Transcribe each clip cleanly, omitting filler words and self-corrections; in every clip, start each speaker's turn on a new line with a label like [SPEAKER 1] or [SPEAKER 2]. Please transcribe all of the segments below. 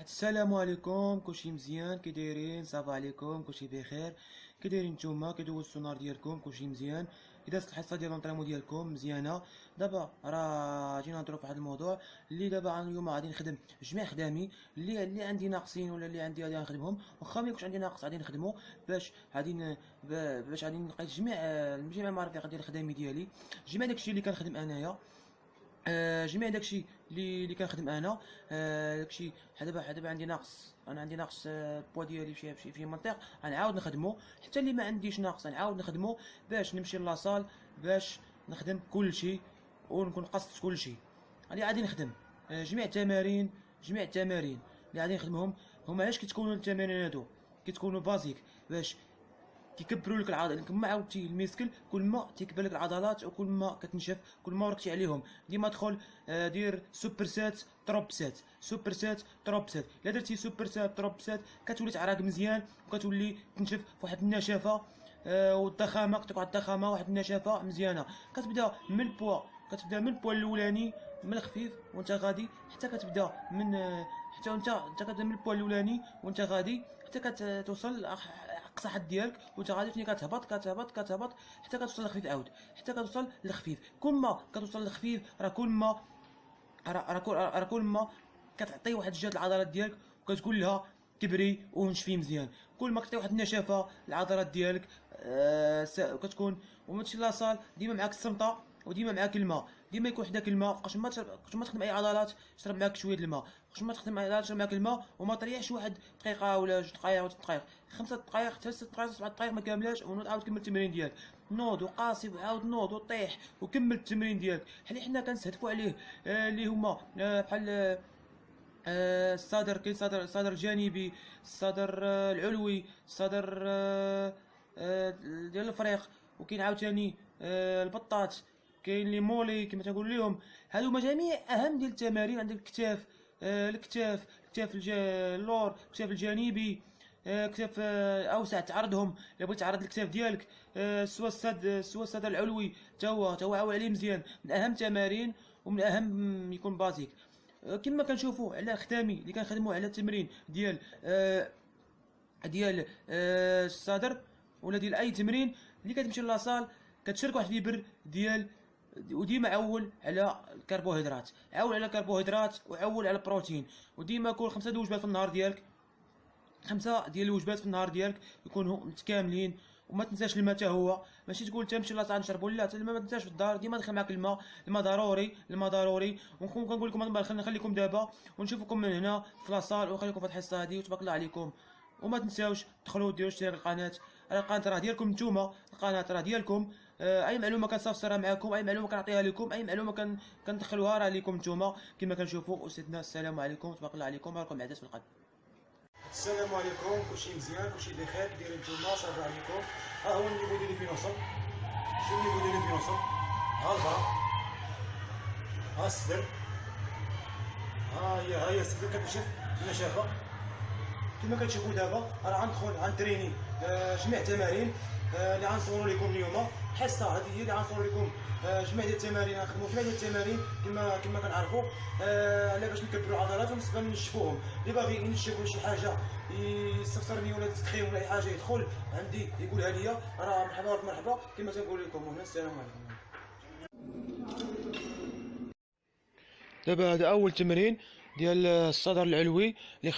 [SPEAKER 1] السلام عليكم، كلشي مزيان؟ كي دايرين؟ صافا عليكم؟ كلشي بخير؟ كي دايرين نتوما؟ كي دوزتو السونار ديالكم؟ كلشي مزيان؟ كي دازت الحصه ديال لونطريمون ديالكم مزيانه؟ دابا راه جينا نهضروا في واحد الموضوع اللي دابا اليوم غادي نخدم جميع خدامي اللي عندي ناقصين ولا اللي عندي غادي نخدمهم، واخا ما يكونش عندي ناقص غادي نخدمو باش باش غادي نلقى جميع المرافق ديال الخدامي ديالي، جميع داكشي اللي كنخدم انايا. جميع داكشي اللي كنخدم انا. داكشي دابا عندي ناقص، انا عندي ناقص بوا ديالي في منطق غنعاود نخدمو، حتى اللي ما عنديش ناقص غنعاود نخدمو باش نمشي لاصال باش نخدم كلشي ونكون قصت كلشي. انا غادي نخدم جميع التمارين اللي غادي نخدمهم. هما علاش كيتكونوا التمارين هادو؟ كيتكونوا بازيك باش كيكبروا لك العضلات. كل ما عاودتي الميسكل كل ما تكبر لك العضلات، وكل ما كتنشف كل ما وركتي عليهم. ديما دخل دير سوبر سيت تروب سيت، سوبر سيت تروب سيت. الا درتي سوبر سيت تروب سيت كتولي تعرق مزيان وكتولي تنشف فواحد النشافه والضخامه، كتبقى واحد الضخامه واحد النشافه مزيانه. كتبدا من البوا الاولاني من الخفيف وانت غادي حتى كتبدا من حتى انت كتبدا من البوا الاولاني وانت غادي حتى كتوصل اقصى حد ديالك، وانت غادي فين كتهبط حتى كتوصل للخفيف عاود، حتى كتوصل للخفيف. كل ما كتوصل للخفيف راه كل ما كتعطي واحد الجهد العضلات ديالك وكتقول لها كبري ونشفي مزيان. كل ما كتعطي واحد النشافه للعضلات ديالك كتكون. وما تمشي لاصال ديما معاك السمطه وديما معاك الماء، ديما يكون حداك الماء. فاش ما تخدم اي عضلات تشرب معاك شويه الماء، فاش ما تخدم اي عضلات تشرب معاك الماء، وما تريحش واحد دقيقه ولا جوج دقائق ولا 3 دقائق، 5 دقائق حتى 6 دقائق 7 دقائق ما كاملاش، ونوض عاود كمل التمرين ديالك. نوض وقاسي وعاود نوض وطيح وكمل التمرين ديالك. حنا كنستهدفوا عليه اللي هما بحال الصدر. كاين الصدر الجانبي، الصدر العلوي، الصدر ديال الفريق، وكاين عاوتاني البطاط، كاين لي مولي كما تنقول لهم. هادو هما جميع اهم ديال التمارين. عندك الكتاف، اللور، الكتاف الجانبي، كتاف اوسع تعرضهم الا بغيت تعرض الكتاف ديالك. سوا الصدر العلوي تا هو عاول عليه مزيان، من اهم التمارين ومن اهم يكون بازيك. كما كنشوفوا على خدامي اللي كنخدموا على التمرين ديال الصدر ولا ديال اي تمرين اللي كتمشي لاصال كتشرك واحد الفيبر ديال. وديما عول على الكربوهيدرات، وعول على البروتين، وديما كل 5 د الوجبات في النهار ديالك، 5 ديال الوجبات في النهار ديالك يكونوا متكاملين. وما تنساش الماء حتى هو، ماشي تقول تمشي لاصال نشربوا، لا حتى الماء ما تنساش في الدار، ديما دخل معاك الماء ضروري. ونكون كنقول لكم نخليكم دابا ونشوفكم من هنا في لاصال، ونخليكم في الحصه هذه وتبارك الله عليكم. وما تنساوش تدخلوا ديروا اشتراك القناه، القناه راه ديالكم نتوما، القناه راه ديالكم. اي معلومه كنستفسرها معكم، اي معلومه كنعطيها لكم، اي معلومه كندخلوها راه ليكم نتوما كما كنشوفوا. استاذنا السلام عليكم تبارك الله عليكم، راكم عدس في القلب. السلام عليكم، كلشي مزيان؟ كلشي بخير؟ دايرين نتوما؟ صافي عليكم؟ ها هو النيفو ديالي فين وصل، شوف النيفو ديالي فين وصل. ها البرا، ها الصدر، ها هي الصدر كتنشف النشافه. كما كتشوفوا دابا راه غندخل غنتريني جميع التمارين اللي غنصوروا لكم اليوم. حصه هذه هي اللي غنصوروا لكم جميع ديال التمارين، غنخدموا جميع ديال التمارين كما كنعرفوا على باش نكبروا العضلات وبالنسبه نشفوهم. اللي باغي ينشف شي حاجه يستفسرني ولا تسخين ولا اي حاجه يدخل عندي يقولها لي، راه مرحبا كما تنقول لكم. وهنا السلام عليكم. دابا هذا اول تمرين ديال الصدر العلوي اللي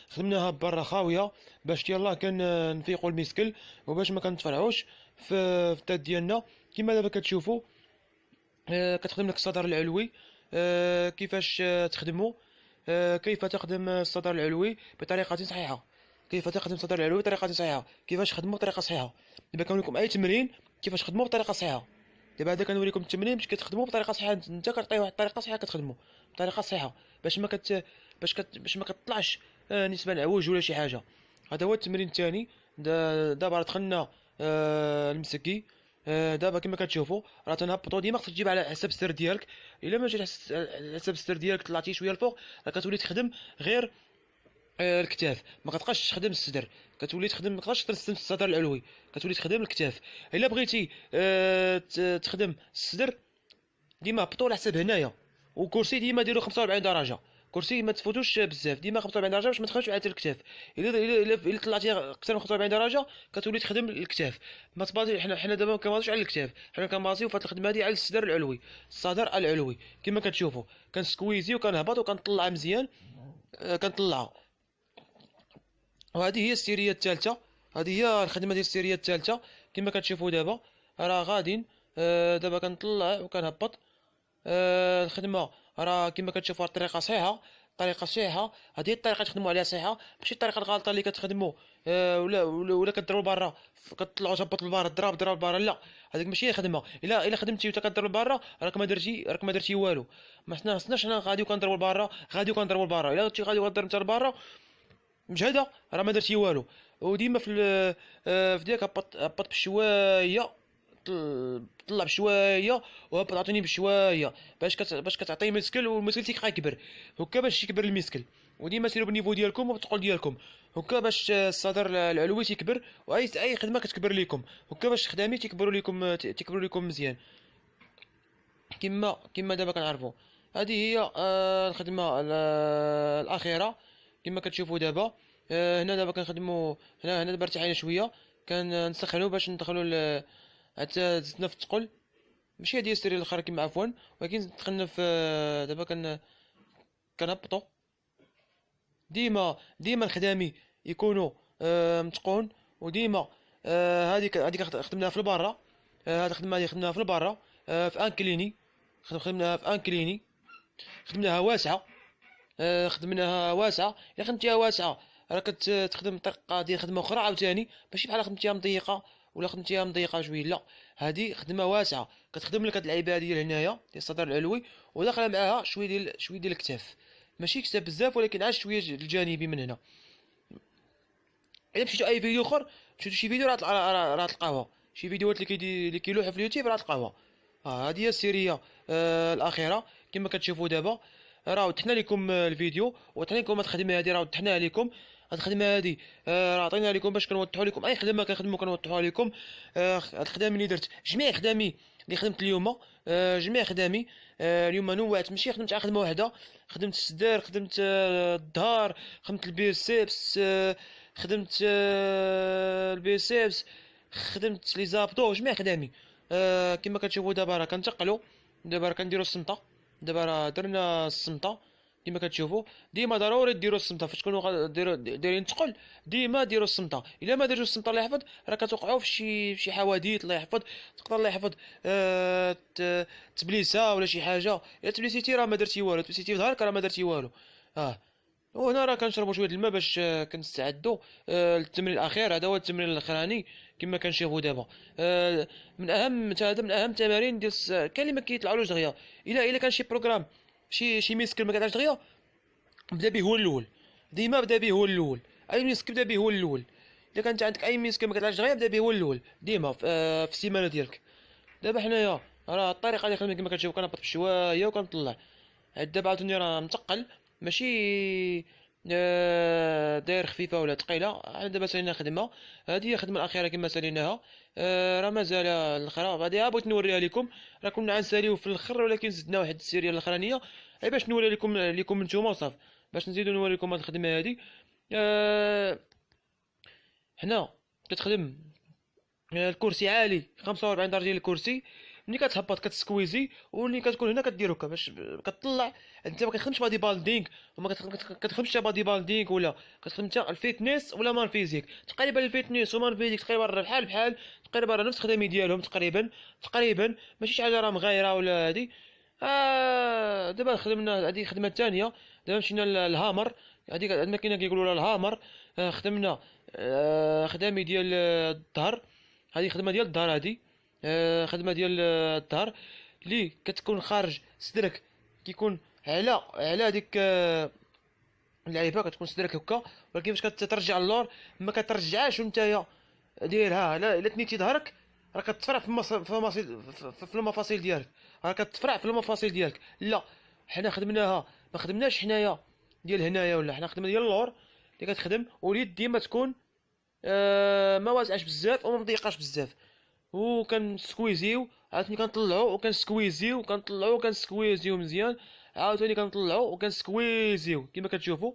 [SPEAKER 1] خدمناها برا خاويه باش يلاه نفيقوا الميسكل وباش ما كنتفرعوش في الذات ديالنا. كما دابا كتشوفوا كتخدم لك الصدر العلوي. كيفاش تخدمه؟ كيف تخدم الصدر العلوي بطريقه صحيحه، كيفاش نخدمو بطريقه صحيحه. دابا كنوريكم اي تمرين كيفاش نخدمو بطريقه صحيحه. دابا هذا كنوريكم التمرين باش كتخدمو بطريقه صحيحه، انت كتعطيه واحد الطريقه صحيحه كتخدمو بطريقه صحيحه باش ما كتطلعش نسبه العوج ولا شي حاجه. هذا هو التمرين الثاني. دابا راه دخلنا المسكي. دابا كما كتشوفوا راه تنهبطوا. ديما خصك تجيب على حسب السر ديالك، الا ما جيت على حسب السر ديالك طلعتي شويه الفوق راه كتولي تخدم غير الكتاف، ما كتبقاش تخدم الصدر، كتولي تخدم ما تبقاش ترسم الصدر العلوي، كتولي تخدم الكتاف. الا بغيتي تخدم الصدر ديما هبطوا على حسب هنايا، وكرسي ديما ديروا 45 درجه، كرسي ما تفوتوش بزاف، ديما 45 درجه باش ما تخرجش على الكتاف. الا طلعتيها اكثر من 45 درجه كتولي تخدم الكتاف. ما تبازي، حنا دابا ما كنبازيوش على الكتاف، حنا كنبازيو في هاد الخدمه هادي على الصدر العلوي. الصدر العلوي كما كتشوفوا كنسكويزي وكنهبط وكنطلع مزيان. كنطلعها. وهذه هي السيريه الثالثه، هذه هي الخدمه ديال السيريه الثالثه. كما كتشوفوا دابا راه غاديين. دابا كنطلع وكنهبط. الخدمه راه كما كتشوفوا الطريقه صحيحه، الطريقه صحيحه. هذه الطريقه تخدموا عليها صحيحه، ماشي الطريقه الغلطه اللي كتخدموا ولا كديروا لبرا، كتطلعوا تهبط لبرا ضرب لبرا. لا، هذيك ماشي هي خدمه. الا خدمتي وانت كدير لبرا راك ما درتي والو. ما خصناش حنا غاديو كنضربوا لبرا، الا كنتي غادي كضرب انت لبرا مجهده راه ما درتي والو. وديما في ديك هبط بشويه، طلع بشويه وهبط عطيني بشويه باش كتعطي مسكل، والمسكل تيبقى يكبر هكا باش يكبر المسكل. وديما سيروا بالنيفو ديالكم وبالثقل ديالكم هكا باش الصدر العلوي تيكبر. واي خدمه كتكبر لكم هكا باش خدامي تكبروا لكم مزيان كما دابا كنعرفوا. هذه هي الخدمه الاخيره كما كتشوفوا دابا. هنا دابا كنخدموا، هنا دابا ارتحينا شويه، كنسخنوا باش ندخلوا حتى زدنا في الثقل. ماشي هادي السيريه الاخرى كما عفوا، ولكن دخلنا في دابا كنهبطوا. ديما الخدامي يكونوا متقون. وديما هذه خدمناها في البرا. هذه الخدمه هذه خدمناها في البرا في ان كليني. خدمناها في ان كليني، خدمناها واسعه. الا خدمتيها واسعه راه كتخدم طريقه ديال خدمه اخرى عاوتاني، ماشي بحال خدمتيها مضيقه ولا خدمتيها مضيقه شويه. لا، هذه خدمه واسعه كتخدم لك هاد اللعيبه ديال هنايا ديال الصدر العلوي، وداخله معاها شويه ديال الكتاف. ماشي كتاف بزاف ولكن عاد شويه الجانبي من هنا. الا مشيتو اي فيديو اخر، شفتوا شي فيديو راه تلقاوها، شي فيديوهات اللي كيلوحوا في اليوتيوب راه تلقاوها. هذه هي السيريه الاخيره كما كتشوفوا دابا. راه وضحنا لكم الفيديو، وضحنا لكم الخدمه هذه، راه وضحناها لكم. الخدمه هذه راه عطيناها لكم باش كنوضحوا لكم اي خدمه كنخدموا كنوضحوها لكم. الخدامي اللي درت، جميع خدامي اللي خدمت اليوم، جميع خدامي اليوم نوعت، ماشي خدمت على خدمه واحده. خدمت الصدر، خدمت الظهر، خدمت البيسيبس، خدمت البيسيبس، خدمت لي زابطو، جميع خدامي. كما كتشوفوا دابا راه كنتقلوا، دابا راه كنديروا الصمته. دابا راه درنا الصمته كما كتشوفوا. ديما ضروري ديروا الصمته فاش تكونوا دايرين ثقل، ديما ديروا الصمته. الا ما ديروش الصمته الله يحفظ راه كتوقعوا في شي حوادث الله يحفظ. تقدر الله يحفظ تبليسه ولا شي حاجه. الا تبليسيتي راه ما درتي والو، تبليسيتي في ظهرك راه ما درتي والو. وهنا راه كنشربوا شويه الماء باش كنستعدوا للتمرين الاخير. هذا هو التمرين الاخراني كما كنشوفوا دابا. من اهم التمارين ديال كاين اللي ما كيطلعولوش دغيا. الا كان شي بروغرام، شي ميسكل ما كيطلعش دغيا، بدا به هو الاول. ديما بدا به هو الاول. اي ميسكل بدا به هو الاول. الا كانت عندك اي ميسكل ما كيطلعش دغيا بدا به هو الاول ديما في السيمانه ديالك. دابا حنايا راه الطريقه اللي خدمنا كما كتشوفوا كنهبط بشويه وكنطلع. دابا عاوتاني راه متقل، ماشي داير خفيفه ولا ثقيله. دابا سالينا خدمه، هذه هي الخدمه الاخيره كما ساليناها. راه مازال الاخرى هذه بغيت نوريها لكم. راه كنا غنساليو في الاخر ولكن زدنا واحد السيريه الاخرانيه غير باش نوري لكم نتوما وصافي، باش نزيدو نوريكم هاد الخدمه هذه. هنا كتخدم الكرسي عالي 45 درجه ديال الكرسي. ملي كتهبط كتسكويزي، وملي كتكون هنا كدير هكا باش كتطلع. انت ما كتخدمش بادي بالدينغ وما كتخدمش بادي بالدينغ، ولا كتخدم حتى الفيتنس ولا مان فيزيك. تقريبا الفيتنس ومان فيزيك تقريبا بحال تقريبا راه نفس الخدمه ديالهم تقريبا ماشي شي حاجه راه مغايره ولا هادي. دابا خدمنا هذه الخدمه الثانيه. دابا مشينا للهامر، هذيك الماكينه كيقولوا لها الهامر. خدمنا خدامي ديال الظهر. هذه خدمه ديال الظهر، هذه خدمه ديال الظهر اللي كتكون خارج صدرك، كيكون على ديك اللعيبه. كتكون صدرك هكا، ولكن فاش كترجع اللور ما كترجعهاش وانتيا دايرها. الا تنيتي ظهرك راه كتفرع في المفاصل ديالك، راه كتفرع في المفاصل ديالك. لا، حنا خدمناها، ما خدمناش حنايا ديال هنايا، ولا حنا خدمنا ديال اللور اللي كتخدم. واليد ديما تكون ما واسعاش بزاف وما مضيقاش بزاف. وكنسكويزيو عاوتاني كنطلعو وكنسكويزيو مزيان عاوتاني كنطلعو وكنسكويزيو كما كتشوفوا،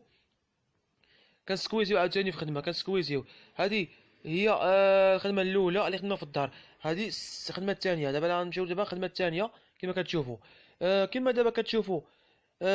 [SPEAKER 1] كنسكويزيو عاوتاني في خدمه، كنسكويزيو. هذه هي الخدمه الاولى اللي خدمنا في الدار. هذه الخدمه الثانيه. دابا غنمشيو دابا الخدمه الثانيه كما كتشوفوا. كما دابا كتشوفوا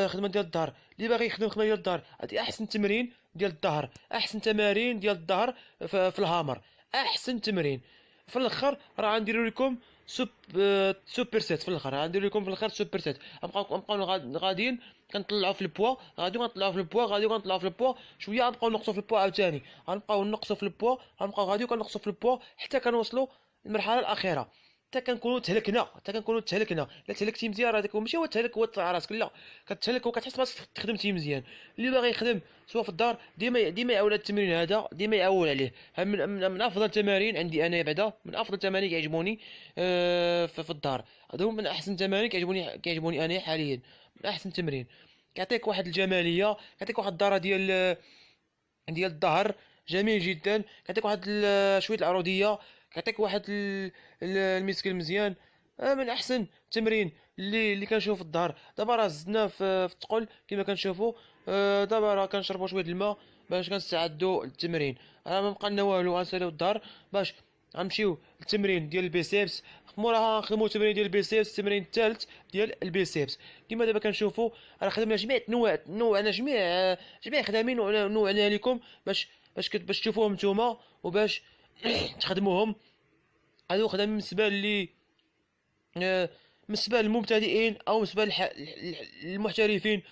[SPEAKER 1] خدمه ديال الظهر. اللي باغي يخدم خدمه ديال الظهر، هذه احسن تمرين ديال الظهر، احسن تمارين ديال الظهر في الهامر، احسن تمرين. في الاخر راه غنديروا لكم سوبر سيت. في الاخر غندير لكم في الاخر سوبر سيت. نبقاو غاديين كنطلعوا في البوا، غاديو كنطلعوا في البوا، غاديو كنطلعوا في البوا شويه، غنبقاو نقصوا في البوا عاوتاني، غنبقاو نقصوا في البوا، غنبقاو غاديو كنقصوا في البوا حتى كنوصلوا للمرحله الاخيره، حتى كنكونوا تهلكنا. الا تهلكتي مزيان راه داك ماشي هو التهلك هو تاع راسك، لا كتهلك وكتحس براسك خدمتي مزيان. اللي باغي يخدم سواء في الدار ديما يعول التمرين هذا، ديما يعول عليه. من افضل التمارين عندي انا بعدا، من افضل التمارين كيعجبوني في الدار. هادو من احسن التمارين كيعجبوني انا حاليا، من احسن التمرين. كيعطيك واحد الجماليه، كيعطيك واحد الداره ديال الظهر جميل جدا، كيعطيك واحد شويه العروضيه، كيعطيك واحد المسكل مزيان. من احسن التمرين اللي كنشوف في الظهر. دابا راه زدنا في الثقل كما كنشوفوا. دابا راه كنشربوا شويه الماء باش كنستعدوا للتمرين. راه ما بقى لنا والو، غنساليو الظهر باش غنمشيو للتمرين ديال البيسيبس. موراها نخدموا التمرين ديال البيسيبس، التمرين الثالث ديال البيسيبس. كما دابا كنشوفوا راه خدمنا جميع نوعنا جميع خدامين نوعنا لكم باش تشوفوهم نتوما وباش تخدموهم. هادو خدامين بالنسبه للمبتدئين او بالنسبه للمحترفين،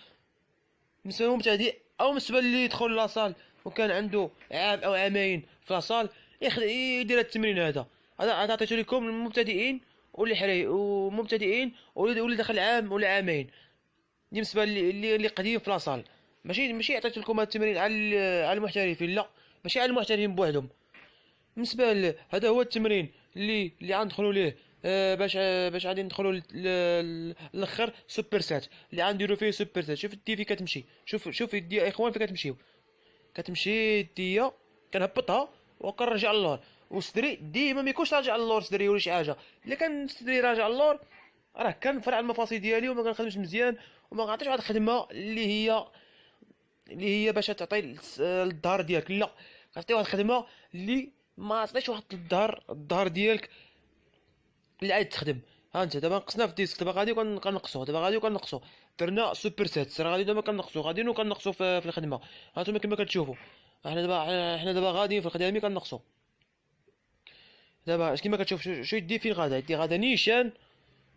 [SPEAKER 1] بالنسبه للمبتدئ او بالنسبه اللي يدخل لاصال وكان عنده عام او عامين في لاصال يدير التمرين هذا. عطيتو لكم المبتدئين واللي حري ومبتدئين واللي دخل عام ولا عامين. دي بالنسبه اللي قديم في لاصال. ماشي عطيت لكم هذا التمرين على المحترفين، لا ماشي على المحترفين بوحدهم. بالنسبه هذا هو التمرين اللي غندخلوا ليه باش غادي ندخلوا للاخر سوبر سات اللي غنديروا فيه سوبر سات. شوف الدي في كتمشي، شوف الدي يا اخوان فين كتمشي الديه، كنهبطها وكنرجع للور. والصدري ديما ما يكونش راجع للور صدري ولا شي حاجه. الا كان الصدري راجع للور راه كنفرع المفاصل ديالي وما كنخدمش مزيان وما غنعطيش واحد الخدمه اللي هي باش تعطي للظهر ديالك، لا كتعطي واحد الخدمه اللي ما تعطيش واحد الظهر ديالك اللي عاد تخدم. ها انت دابا نقصنا في الديسك، دابا غادي كنقصوا درنا سوبر سيت، راه غادي دابا كنقصوا في الخدمه. هانتوما كما كتشوفوا حنا دابا غاديين في الخدامي كنقصوا. دابا كما كتشوف شو يدي فين غادا نيشان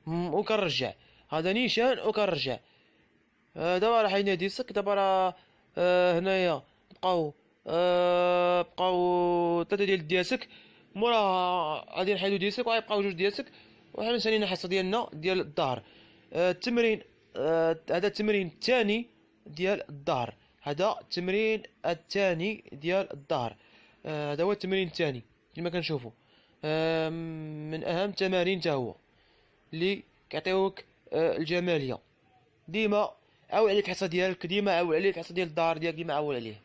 [SPEAKER 1] وكنرجع، هذا نيشان وكنرجع. دابا راه حيدنا ديسك. دابا راه هنايا بقاو 3 ديال الدياسك، موراها غادي نحيدو ديسك وغيبقاو 2 دياسك وحنا سالينا الحصه ديالنا ديال الظهر. التمرين هذا التمرين الثاني ديال الظهر، هذا التمرين الثاني ديال الظهر. هذا هو التمرين الثاني كما كنشوفوا. من اهم التمارين حتى هو اللي كيعطيوك الجماليه. ديما عاول عليه في الحصه ديالك، ديما عاول عليه في الحصه ديال الظهر ديالك، ديما عاول عليه.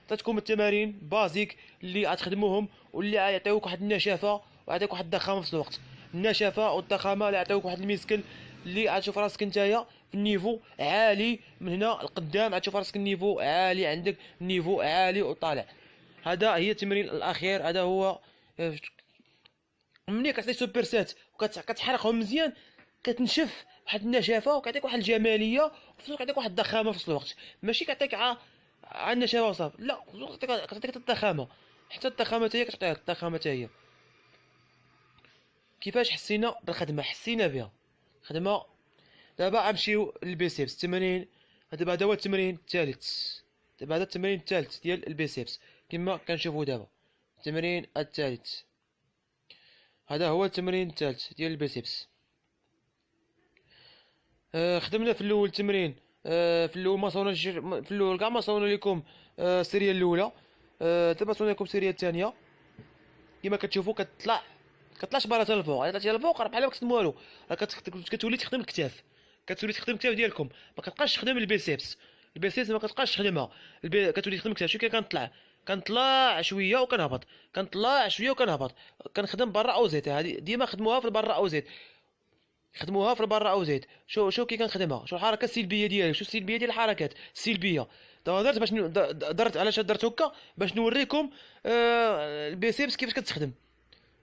[SPEAKER 1] تتكون التمارين بازيك اللي غتخدموهم واللي غيعطيوك واحد النشافه ويعطيك واحد الضخامه في نفس الوقت. النشافه والضخامه اللي يعطيوك واحد الميسكل اللي غتشوف راسك نتايا في النيفو عالي. من هنا لقدام غتشوف راسك النيفو عالي، عندك النيفو عالي وطالع. هذا هي التمرين الاخير. هذا هو ملي كتعطي سوبر سيت وكتحرقهم مزيان كتنشف واحد النشافه وكيعطيك واحد الجماليه وفي الوقت كيعطيك واحد الضخامه في نفس الوقت. ماشي كيعطيك النشافه وصافي، لا كتعطيك الضخامه، حتى الضخامه حتى هي كتعطيها الضخامه حتى هي. كيفاش حسينا بالخدمه؟ حسينا بها خدمه. دابا غنمشيو للبيسيبس. التمرين هذا هو التمرين الثالث. دابا هذا التمرين الثالث ديال البيسيبس كما كنشوفوا دابا. التمرين الثالث هذا هو التمرين الثالث ديال البيسيبس. خدمنا في الاول التمرين في الاول ما صوناش، في الاول كاع ما صونا لكم السيريه الاولى. دابا صونا لكم السيريه الثانيه. كما كتشوفوا كتطلعش برا حتى الفوق. طلعتي للفوق راه بحال ما كتخدم والو، راه كتولي تخدم الكتاف، ديالكم. ما كتبقاش تخدم البيسيبس ما كتبقاش تخدمها. كتولي تخدم الكتاف. شوف كي كنطلع شويه وكنهبط، كنخدم برا او زيت. هذه ديما خدموها في برا او زيت. نخدموها في البر او زيد. شو كي كنخدمها، شو الحركه السلبيه ديالي، شو السلبيه ديال الحركات السلبيه. دابا درت باش درت علاش درت هكا باش نوريكم البيسيبس كيفاش كتخدم.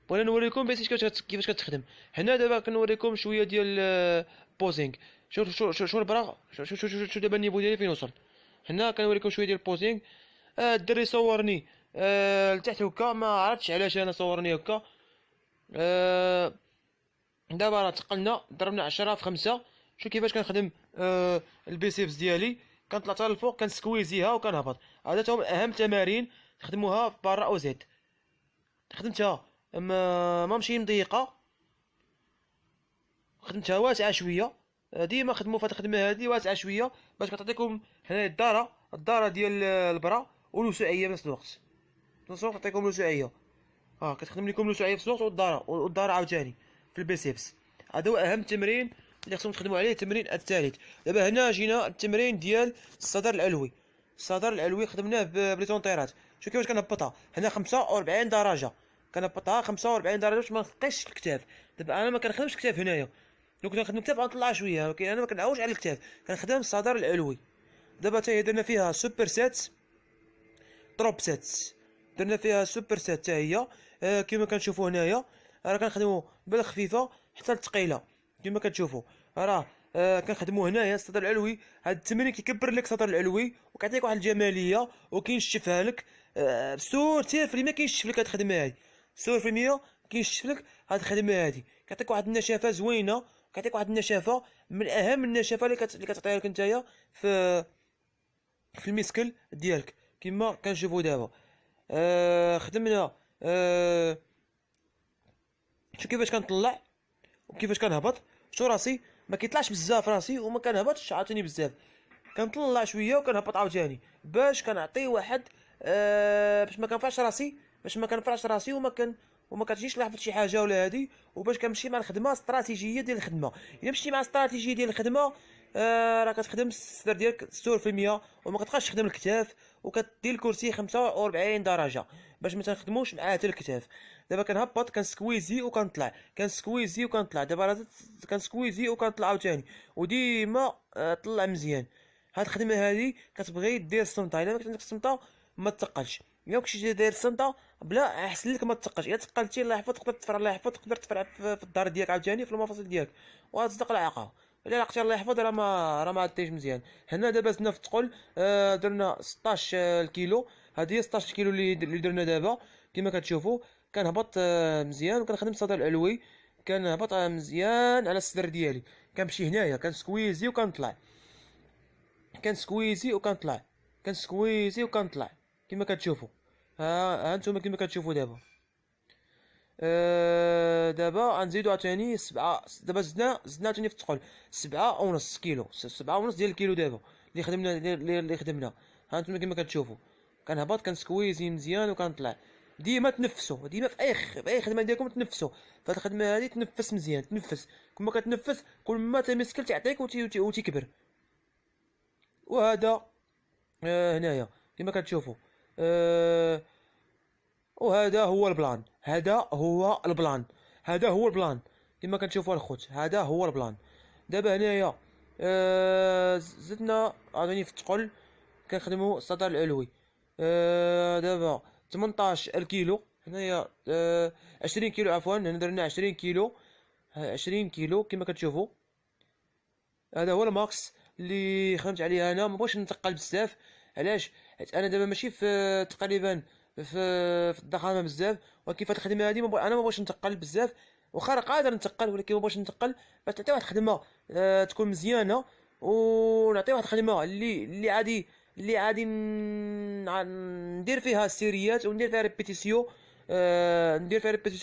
[SPEAKER 1] بغينا نوريكم بيسيبس كيفاش كتخدم. هنا دابا كنوريكم شويه ديال بوزينغ. شوف البرا، شو دابا النيفو ديالي فين وصل. هنا كنوريكم شويه ديال البوزينغ. الدري صورني لتحت هكا، ما عرفتش علاش انا صورني هكا. دابا راه تقلنا ضربنا 10 في 5. شو كيفاش كنخدم البيسيبس ديالي. كنطلع حتى الفوق كنسكويزيها وكنهبط. هذا هما اهم تمارين تخدموها في برا او زيت. خدمتها ما ماشي مضيقه، خدمتها واسعه شويه. ديما خدموا في هاد الخدمه هادي واسعه شويه باش كتعطيكم هنا الداره ديال البرا والوسعيه في نفس الوقت. في نفس الوقت تعطيكم الوسعيه. كتخدم لكم الوسعيه في الوقت والداره عاوتاني في البيسيبس. هذا هو اهم تمرين اللي خصكم تخدموا عليه، التمرين الثالث. دابا هنا جينا التمرين ديال الصدر العلوي. الصدر العلوي خدمناه بليطونطيرات. شوف كيفاش كنهبطها. هنا 45 درجه، كنهبطها 45 درجه باش ما نثقيش الكتاف. دابا انا ما كنخدمش الكتاف هنايا، لو كنت كنخدم الكتاف غنطلع شويه، ولكن انا ما كنعوج على الكتاف، كنخدم الصدر العلوي. دابا حتى هي درنا فيها سوبر سيت، دروب سيت. درنا فيها سوبر سيت حتى هي. كما كنشوفوا هنايا راه كنخدموا بالخفيفه حتى الثقيله. كما كتشوفوا راه كنخدموا هنايا الصدر العلوي. هذا التمرين كيكبر لك الصدر العلوي وكيعطيك واحد الجماليه وكينشفها لك بسهوله. في ما كينشف لك هاد الخدمه هادي، سهول في المية كينشف لك هاد الخدمه هادي. كيعطيك واحد النشافه زوينه، كيعطيك واحد النشافه من اهم النشافه اللي كتعطيها لك نتايا في الميسكل ديالك. كما كنشوفوا دابا خدمنا شو كيفاش كنطلع وكيفاش كنهبط. شو راسي ما كيطلعش بزاف راسي وما كنهبطش عاوتاني بزاف، كنطلع شويه وكنهبط عاوتاني باش كنعطي واحد باش ما كنفعش راسي، وما كتجيش لحظه شي حاجه ولا هادي، وباش كنمشي مع الخدمه استراتيجيه ديال الخدمه. الا مشيتي مع استراتيجيه ديال الخدمه راه كتخدم الصدر ديالك 100% وما كتبقاش تخدم الكتاف، وكدير الكرسي 45 درجه باش ما تنخدموش مع حتى الكتاف. دابا كنهبط كنسكويزي وكنطلع، كنسكويزي وكنطلع. دابا راه كنسكويزي وكنطلع عاوتاني، وديما طلع مزيان. هاد الخدمه هادي كتبغي دير الصمته. الا ما كنتش الصمته ما تثقلش. الا كنتي داير الصمته بلا احسن لك ما تثقلش. الا تثقلتي الله يحفظ تقدر تفرع، الله يحفظ تقدر تفرع في الدار ديالك عاوتاني في المفاصل ديالك وتصدق العاقه. الا لقيتي الله يحفظ راه ما عديتيش مزيان. هنا دابا زدنا في الثقل درنا 16 كيلو. هذه هي 16 كيلو اللي درنا دابا. كما كتشوفوا كنهبط مزيان وكنخدم الصدر العلوي. كنهبط مزيان على الصدر ديالي. كنمشي هنايا كنسكويزي وكنطلع، كنسكويزي وكنطلع، كنسكويزي وكنطلع. كما كتشوفوا ها انتم كما كتشوفوا دابا. دابا غنزيدو عاوتاني 7. دابا زدنا عاوتاني في الثقل 7.5 كيلو، 7.5 ديال الكيلو دابا اللي خدمنا. ها انتم كما كتشوفوا كنهبط كنسكويزي مزيان وكنطلع. ديما تنفسوا، ديما في اي خدمه ديالكم تنفسوا. فهاد الخدمه هادي تنفس مزيان، تنفس. كما كتنفس كل ما تمسكل تعطيك وتكبر. وهذا هنايا كما كتشوفوا وهذا هو البلان. هذا هو البلان كما كنشوفوا الخوت. هذا هو البلان. دابا هنايا زدنا عاوتاني في الثقل كنخدموا الصدر العلوي. دابا 18 كيلو هنايا 20 كيلو عفوا. هنا درنا 20 كيلو، 20 كيلو كما كتشوفوا. هذا هو الماكس اللي خدمت عليه. انا ما بغيتش نثقل بزاف. علاش؟ حيت انا دابا ماشي في تقريبا في الضخامه بزاف، ولكن في الخدمه هذه انا ما بغيتش نثقل بزاف. واخا راه قادر نثقل ولكن ما بغيتش نثقل باش تعطي واحد الخدمه تكون مزيانه، ونعطي واحد الخدمه اللي عادي ندير فيها السيريات وندير فيها ريبيتيسيون.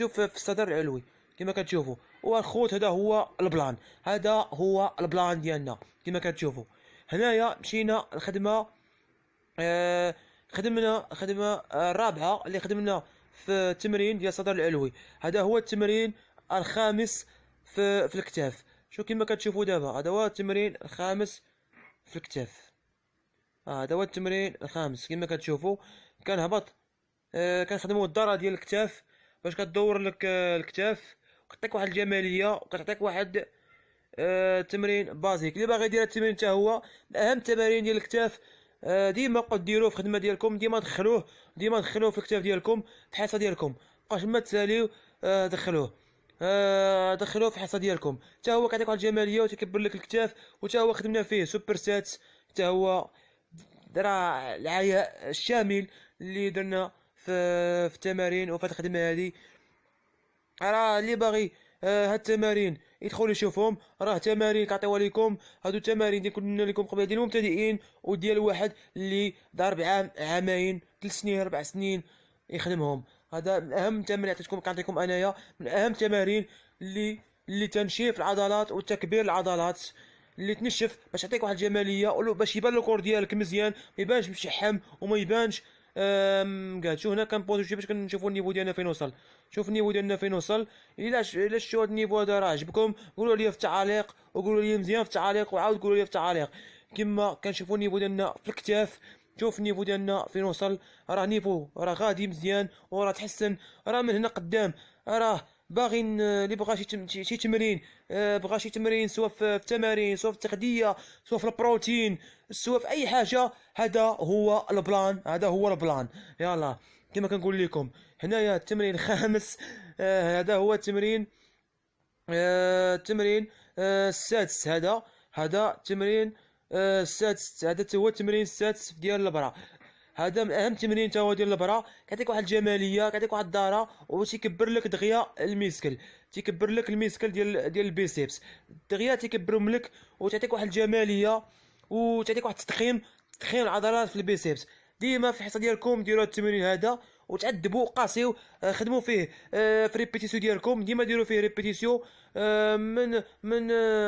[SPEAKER 1] في الصدر العلوي كما كتشوفوا. والخوت هذا هو البلان، هذا هو البلان ديالنا كما كتشوفوا. هنايا مشينا الخدمه خدمنا خدمه الرابعه اللي خدمنا في التمرين ديال الصدر العلوي. هذا هو التمرين الخامس في الكتاف. شو كما كتشوفوا دابا هذا هو التمرين الخامس في الكتاف. هذا هو التمرين الخامس كما كتشوفوا. كنهبط كنخدموا الداره ديال الكتاف باش كدور لك الكتاف وكتعطيك واحد الجماليه وكتعطيك واحد تمرين بازيك. اللي باغي يدير التمرين حتى هو من اهم التمارين ديال الكتاف. ديما بقاو ديروه في الخدمه ديالكم، ديما دخلوه في الكتاف ديالكم، في الحصه ديالكم، مابقاش ما تساليو. دخلوه، دخلوه في الحصه ديالكم. حتى هو كيعطيك واحد الجماليه وتكبر لك الكتاف. وحتى هو خدمنا فيه سوبر سات، حتى هو راه العياء الشامل اللي درنا في التمارين وفي الخدمه هذه. راه اللي باغي هاد التمارين يدخلوا يشوفهم، راه تمارين كنعطيوها لكم. هادو التمارين اللي قلنا لكم قبل ديال المبتدئين وديال واحد اللي ضارب عام، عامين، 3 سنين، 4 سنين يخدمهم. هذا من اهم التمارين عطيتكم، كنعطيكم انايا من اهم التمارين اللي تنشيف العضلات وتكبير العضلات، اللي تنشف باش تعطيك واحد الجماليه باش يبان الكور ديالك مزيان، ما يبانش مشحم وما يبانش مقاد. شوف هنا كنبوزو شي باش كنشوفوا النيفو ديالنا فين وصل. شوف النيفو ديالنا فين وصل. الا شفتوا هاد النيفو هذا راه عجبكم قولوا لي في التعاليق، وقولوا لي مزيان في التعاليق، وعاود قولوا لي في التعاليق. كما كنشوفوا النيفو ديالنا في الكتاف، شوف النيفو ديالنا فين وصل. راه نيفو راه غادي مزيان وراه تحسن. راه من هنا قدام راه باغي اللي بغى شي تمرين، بغى شي تمرين سواء في التمارين، سواء في التغذيه، سواء في البروتين، سواء في اي حاجه، هذا هو البلان، هذا هو البلان. يلا كما كنقول لكم هنايا التمرين الخامس. هذا هو التمرين، التمرين السادس. هذا التمرين السادس. هذا هو التمرين السادس ديال البرا. هذا من اهم التمرين تا هو ديال البرا. كيعطيك واحد الجماليه، كيعطيك واحد الداره، وتيكبر لك دغيا الميسكل، تيكبر لك الميسكل ديال البيسيبس دغيا، تيكبرهم لك وتعطيك واحد الجماليه وتعطيك واحد تضخيم العضلات في البيسيبس. ديما في الحصه ديالكم ديروا التمرين هذا وتعذبوا قاسيو، خدموا فيه في ريبيتيسيو ديالكم. ديما ديروا فيه ريبيتيسيو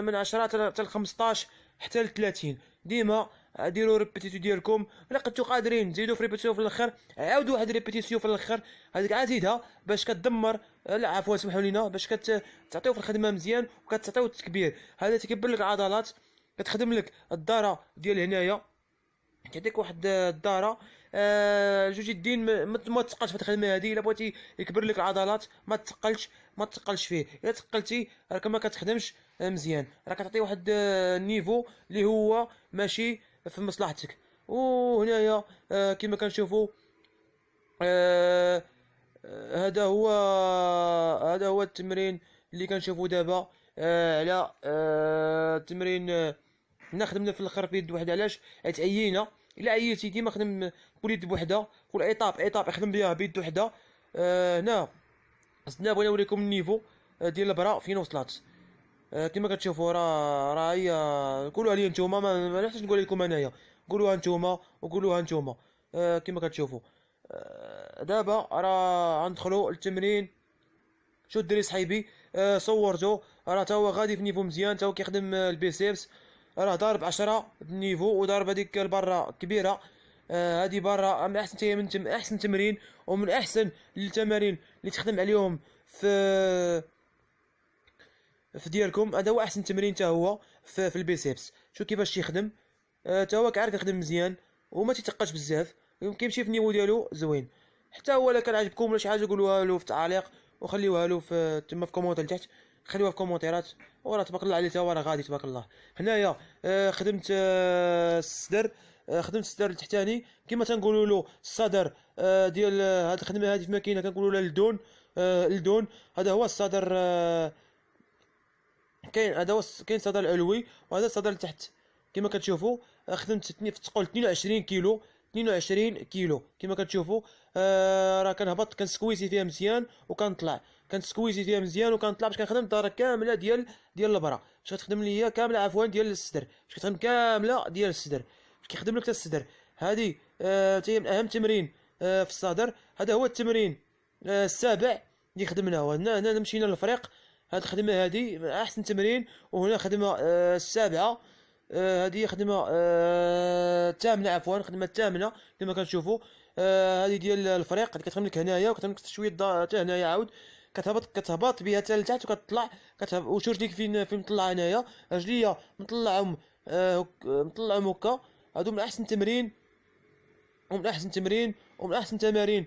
[SPEAKER 1] من 10 حتى ل 15 حتى ل 30. ديما ديروا ريبيتيسيو ديالكم. الا كنتو قادرين تزيدوا في ريبيتيسيو في الاخر، عاودوا واحد ريبيتيسيو في الاخر. هذيك عاد زيدها باش كتدمر، لا عفوا سمحوا لينا، باش كتعطيو في الخدمه مزيان وكتعطيو التكبير. هذا تكبر لك العضلات، كتخدم لك الداره ديال هنايا، تعطيك واحد الداره. جوج يدين ما تثقلش في الخدمه هذه. الا بغيتي يكبر لك العضلات ما تثقلش فيه. الا ثقلتي راك ما كتخدمش مزيان، راك كتعطي واحد النيفو اللي هو ماشي في مصلحتك. وهنايا كما كنشوفوا هذا هو التمرين اللي كنشوفوا دابا على التمرين. حنا خدمنا في الاخر في يد وحده. علاش؟ حيت عيينا. الا عييتي ديما خدم كل يد بوحده، كل ايطاب يخدم بها بيد وحده. هنا زدنا بغينا نوريكم النيفو ديال البرا فين وصلات. كما كتشوفوا راه هي. قولوها لي نتوما، ما نحتاج نقول لكم انايا، قولوها نتوما وقولوها نتوما. كما كتشوفوا دابا راه غندخلوا التمرين. شو الدري صحيبي؟ صورته راه تا هو غادي في نيفو مزيان، تا هو كيخدم البيسيبس. راه ضارب 10 النيفو وضارب هذيك البرا كبيره. هذه برا من احسن تمرين ومن احسن التمارين اللي تخدم عليهم في ديالكم. هذا هو احسن تمرين تا هو في البيسيبس. شو كيفاش تيخدم، تا هو كيعرف يخدم مزيان وما تيتقاش بزاف، كيمشي في النيفو ديالو زوين. حتى هو الا كان عجبكم ولا شي حاجه قولوها له في التعاليق وخليوها له في تما في كومونتير لتحت، خليوها في كومونتيرات. وراه تبارك الله عليه تا هو راه غادي تبارك الله. هنايا خدمت الصدر، خدمت الصدر التحتاني كما تنقولوا له الصدر ديال هاد الخدمه هذه في ماكينه كنقولوا لها الدون. الدون هذا هو الصدر. كاين هذا هو كاين الصدر العلوي وهذا الصدر لتحت. كما كتشوفوا خدمت في تقول 22 كيلو، 22 كيلو كما كتشوفوا. راه كنهبط كنسكويزي فيها مزيان وكنطلع، كنسكويزي فيها مزيان وكنطلع باش كنخدم الداره كامله ديال البرا. باش كتخدم ليا كامله عفوا ديال الصدر، باش كتخدم كامله ديال الصدر، باش كيخدم لك حتى الصدر. هذه هي من اهم تمرين في الصدر. هذا هو التمرين السابع اللي خدمناه. هنا مشينا للفريق. هاد الخدمه هذه احسن تمرين. وهنا خدمه السابعه. هذه خدمه الثامنه عفوا، خدمه الثامنه كما كنشوفوا. هذه ديال الفريق اللي كتخدم لك هنايا وكتخدم لك شويه حتى هنايا عاود كتهبط بها حتى لتحت وكتطلع. وشوف رجليك فين مطلع هنايا، رجليا مطلعهم هكا. هادو من احسن تمرين ومن احسن تمرين ومن احسن تمارين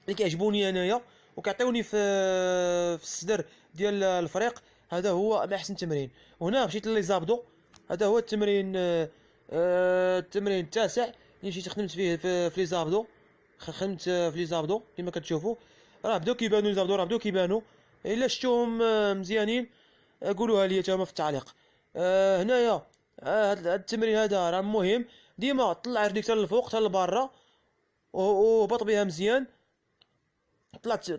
[SPEAKER 1] اللي كيعجبوني انايا وكيعطيوني في الصدر ديال الفريق. هذا هو احسن تمرين. وهنا مشيت لي زابدو، هذا هو التمرين التمرين التاسع اللي مشيت خدمت فيه في لي زابدو. خدمت في لي زابدو كما كتشوفوا، راه بداو كيبانوا لي زابدو، راه بداو كيبانوا. الا شفتوهم مزيانين قولوها لي تما في التعليق. هنايا هذا التمرين هذا راه مهم، ديما طلع رجليك حتى للفوق حتى لبرا وهبط بها مزيان.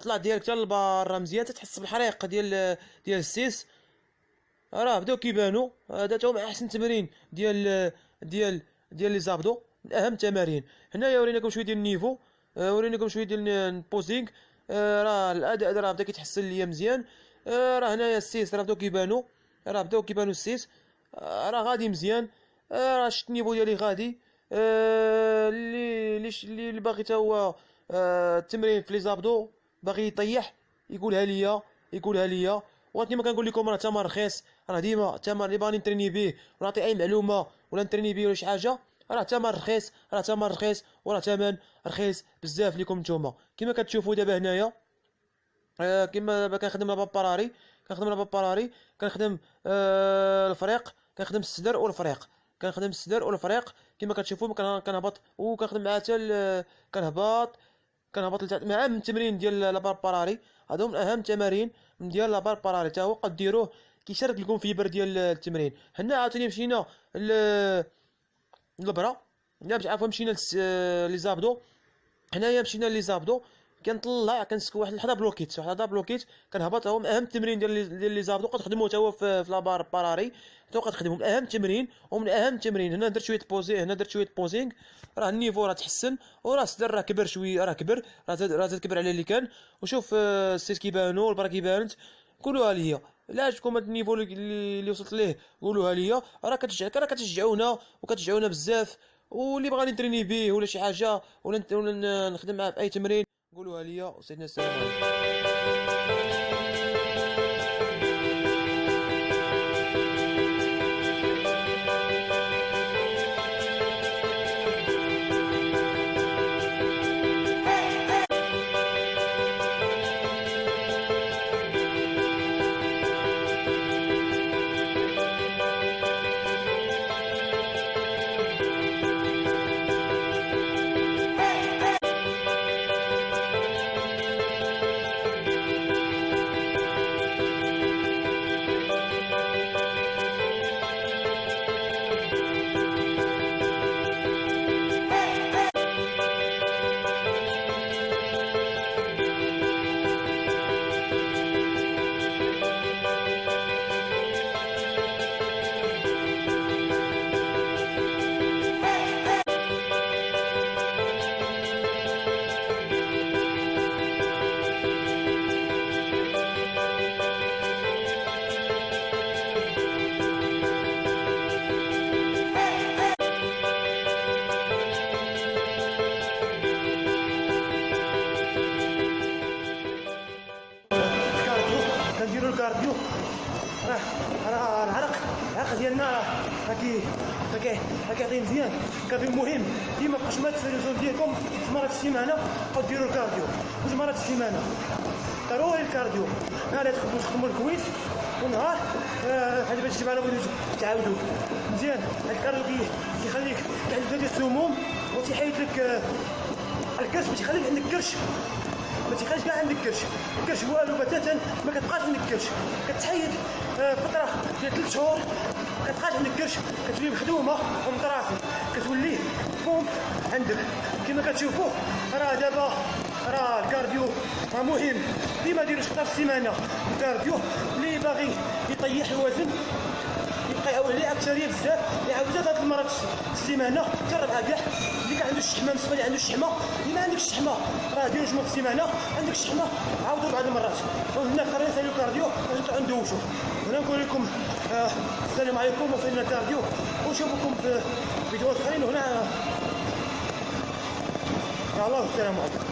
[SPEAKER 1] طلع ديالك حتى لبرا مزيان تتحس بالحريق ديال السيس. راه بداو كيبانوا. هذا تا هما احسن تمرين ديال لي زابدو، من اهم التمارين. هنايا وريناكم شويه ديال النيفو، وريناكم شويه ديال البوزينغ. راه الاداء راه بدا كيتحسن ليا مزيان. راه هنايا السيس راه بداو كيبانوا، السيس راه غادي مزيان. راه شفت النيفو ديالي غادي. اللي باغي تا هو التمرين في لي زابدو باغي يطيح يقولها ليا. وغادي ما كنقول لكم راه تمر رخيص، راه ديما التمر اللي باغي نتريني به ولا نعطي اي معلومه ولا نتريني به ولا شي حاجه، راه تمر رخيص، وراه ثمن رخيص بزاف لكم نتوما. كما كتشوفوا دابا هنايا كما دابا كنخدم لاباراري، كنخدم الفريق، كنخدم الصدر والفريق. كما كتشوفوا كنهبط وكنخدم معاه حتى كنهبط لتحت مع التمرين ديال لاباراري. هادو من اهم التمارين ديال لاباراري، حتى هو قد ديروه كيشارك لكم في برد ديال التمرين. هنا عاوتاني مشينا للبرا، عفوا مشينا لي زابدو. هنايا مشينا لي زابدو كنطلع كنسكو واحد لحظه بلوكيت كنهبط. هو من اهم التمرين ديال لي زابدو، كتخدموا حتى هو في لاباراري، حتى كتخدموا من اهم التمرين ومن اهم التمرين. هنا درت شويه بوزينغ، راه النيفو راه تحسن، وراه الصدر راه كبر شويه، راه زاد كبر على اللي كان. وشوف السيت كيبانوا والبرا كيبانت. قولوها ليا لا عجبكم هاد النيفو اللي وصلت ليه، قولوها ليا. راه كتشجعونا بزاف. واللي بغاني نتريني به ولا شي حاجه ولا نخدم معاه في اي تمرين قولوها ليا. وسيدنا السلام عليكم. كنديروا الكارديو. راه العرق ديالنا راه كيعطي مزيان. الكارديو مهم ديما. باش ما تسالوا ديالكم 2 مرات في السيمانه بقاو ديروا الكارديو 2 مرات في السيمانه. ضروري الكارديو. نهار تخدموا الكويس ونهار هذا باش تجيب على تعاودوا مزيان. الكارديو كيخليك عندك السموم وتيحيد لك الكرش، باش يخليك عندك كرش، ما تيخليش كاع عندك الكرش والو بتاتا. ما كتبقاش عندك كرش، كتحيد فتره ديال 3 شهور ما كتبقاش عندك كرش، كتولي مخدومه ومطراسه، كتولي بوم عندك. كما كتشوفوا راه دابا راه الكارديو راه مهم. ديما ديروا شحال في السيمانه الكارديو. اللي باغي يطيح الوزن يبقى يعاود عليه اكثريه بزاف، يعاود زاد 3 مرات في السيمانه. جربها كاع. اللي كان عنده الشحمه بالنسبه لي عنده الشحمه، اللي ما عندكش الشحمه راه ديروا جمع في السيمانه. عندك الشحمه عاودوا بعض المرات. وهنا قررنا نساليو كارديو باش ندوشوا. هنا نقول لكم السلام عليكم وصلنا الكارديو، ونشوفكم في فيديوهات اخرين. وهنا الله السلام عليكم.